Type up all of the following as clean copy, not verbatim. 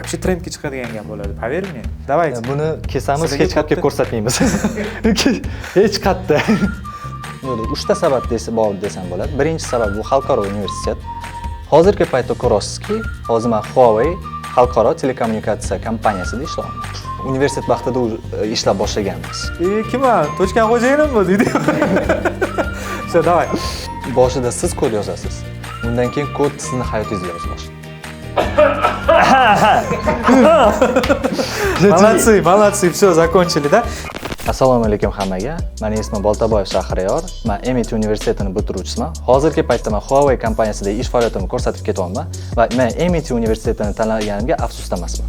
вообще trendga chiqadigan gap bo'ladi. Поверь мне. Давайте. Buni kesamiz, hech qayerga ko'rsatmaymiz. Hech qayerda. Yo'q, 3 ta sabab bor desam bo'ladi. Birinchi sabab bu xalqaro universitet. Hozirgi paytda ko'rasizki, hozir men Huawei xalqaro telekommunikatsiya kompaniyasida ishlayman. Universitet vaqtida ishlab boshlaganmiz. Kimman? Tochkan xo'jayinimmi deydi. Все, давай. Boshida siz kod yozasiz. Undan keyin kod sizni hayotingizga yoza boshlaydi. Молодцы, все, закончили, да? Assalomu alaykum hammaga. Mening ismim Boltaboyev Shahriyor. Men MIT universitetini bitiruvchisiman. Hozirgi paytda men Huawei kompaniyasida ish faoliyatimni ko'rsatib ketyapman va men MIT universitetini tanlaganimga afsusda emasman.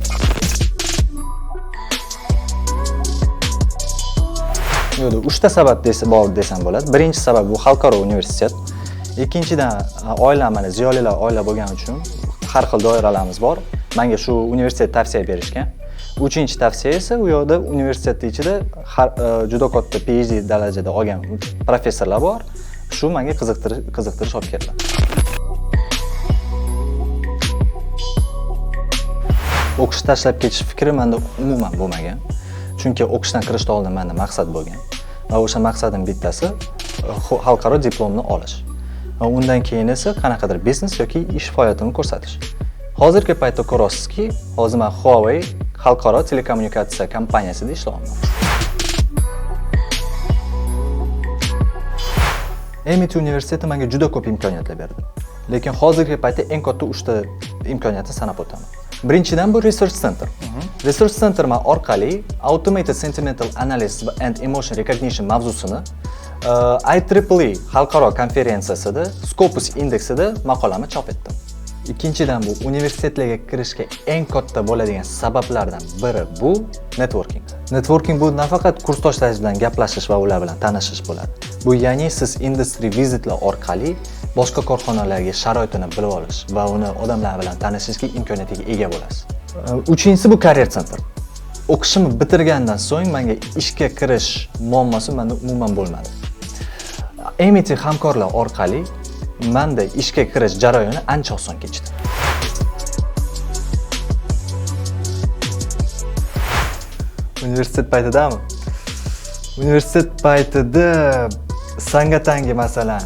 Yo'q, 3 ta sabab bor desam bo'ladi. Birinchi sabab bu xalqaro universitet. Ikkinchidan, oilam mana ziyolilar oila bo'lgani uchun har xil doiralarimiz bor. Menga shu universitet tavsiya berishgan. Uchinchi tavsiya esa u yoqda universitet ichida juda katta PhD darajada olgan professorlar bor. Shu menga qiziqtirish olib keldi. O'qish tashlab ketish fikri menda umuman bo'lmagan. Chunki o'qishdan kirishdan oldin menda maqsad bo'lgan. Va o'sha maqsadim bittasi xalqaro diplomni olish. Va undan keyin esa qanaqadir biznes yoki ish faoliyatimni ko'rsatish. Hozirgi paytda ko'rasizki, hozir men Huawei xalqaro telekommunikatsiya kompaniyasida ishlayman. MIT universiteti menga juda ko'p imkoniyatlar berdi. Lekin hozirgi paytda eng katta 3 ta imkoniyatni sanab o'taman. Birinchidan bu Research Center. Research Center orqali Automated Sentimental Analysis and Emotion Recognition mavzusini IEEE xalqaro konferensiyasida Scopus indeksida maqolamni chop etdim. Ikkinchidan bu universitetlarga kirishga eng katta bo'ladigan sabablardan biri bu networking. Networking bu nafaqat kursdoshlaringiz bilan gaplashish va ular bilan tanishish bo'ladi. Bu ya'ni siz industry vizitlar orqali boshqa korxonalarga sharoitini bilib olish va uni odamlar bilan tanishishga imkoniyatiga ega bo'lasiz. Uchinchisi bu career center. O'qishimni bitirgandan so'ng menga ishga kirish muammosi menda umuman bo'lmadi. MIT hamkorlar orqali menda ishga kirish jarayoni ancha oson kechdi. Universitet paytidami? Universitet paytida Sangatangi masalan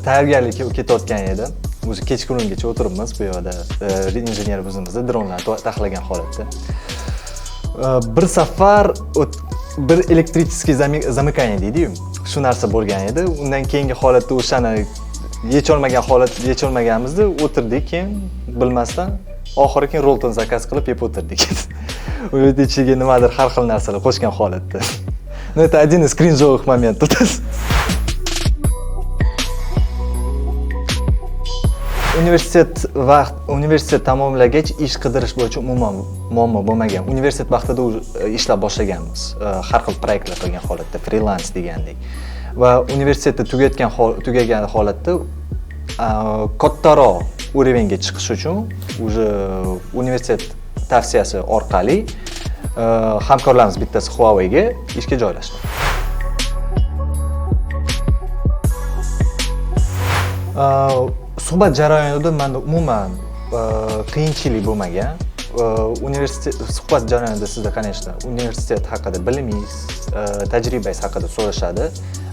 tayyorgarlikka ketayotgan edim. O'zi kechqurungacha o'tiribmiz bu yerda injener bizimizda dronlar taxlagan holatda. Bir safar bir elektrichеский zamыкание deydi-yu. Shu narsa bo'lgan edi. Undan keyingi holatda o'shani yecholmaganimizda o'tirdik, keyin bilmasdan oxiri keyin Rolton zakaz qilib yeb o'tirdik. U yerda ichiga nimadir har xil narsalar qo'shgan holatda. No, это один из кринжовых моментов. Universitet tamomlagach ish qidirish bo'yicha umuman muammo bo'lmagan. Universitet vaqtida ishlab boshlaganmiz. Har xil proyektlar qilgan holatda, freelance degandek. Va universitetni tugagan holatda kattaroq urovengga chiqish uchun universitet tavsiyasi orqali hamkorlarimiz bittasi Huawei'ga ishga joylashdi. Suhbat jarayonida menda umuman qiyinchilik bo'lmagan. Suhbat jarayonida sizda, конечно, universitet haqida bilimingiz, tajribangiz haqida so'rashadi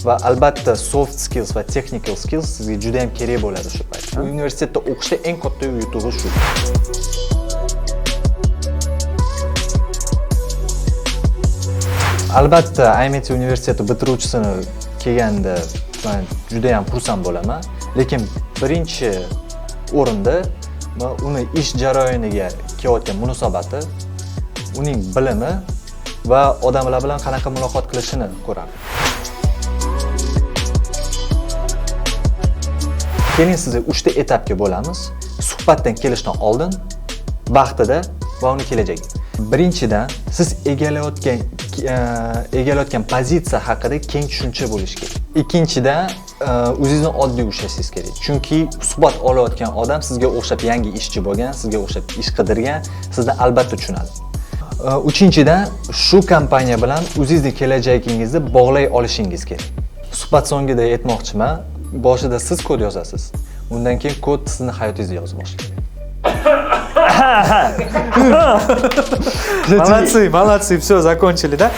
va albatta soft skills va technical skills sizga juda ham kerak bo'ladi shu paytda. Universitetda o'qishda eng katta yutug'i shu. Albatta, MIT universiteti bitiruvchisini kelganda men juda ham xursand bo'laman. Lekin birinchi o'rinda uni ish jarayoniga kelayotgan munosabati, uning bilimi va odamlar bilan qanaqa muloqot qilishini ko'rardim. Keyin sizni 3 ta etapga bo'lamiz. Suhbatdan kelishdan oldin, vaqtida va uni kelajagi. Birinchidan siz egallayotgan pozitsiya haqida keng tushuncha bo'lishi kerak. Ikkinchidan o'zingizni oddiy ushlashingiz kerak. Chunki suhbat olayotgan odam sizga o'xshab yangi ishchi bo'lgan, sizga o'xshab ish qidirgan, sizni albatta tushunadi. Uchinchidan shu kompaniya bilan o'zingizning kelajagingizni bog'lay olishingiz kerak. Suhbat so'ngida aytmoqchiman, boshida siz kod yozasiz. Undan keyin kod sizni hayotingizga yozib boshlaydi. Молодцы, молодцы, все, закончили, да?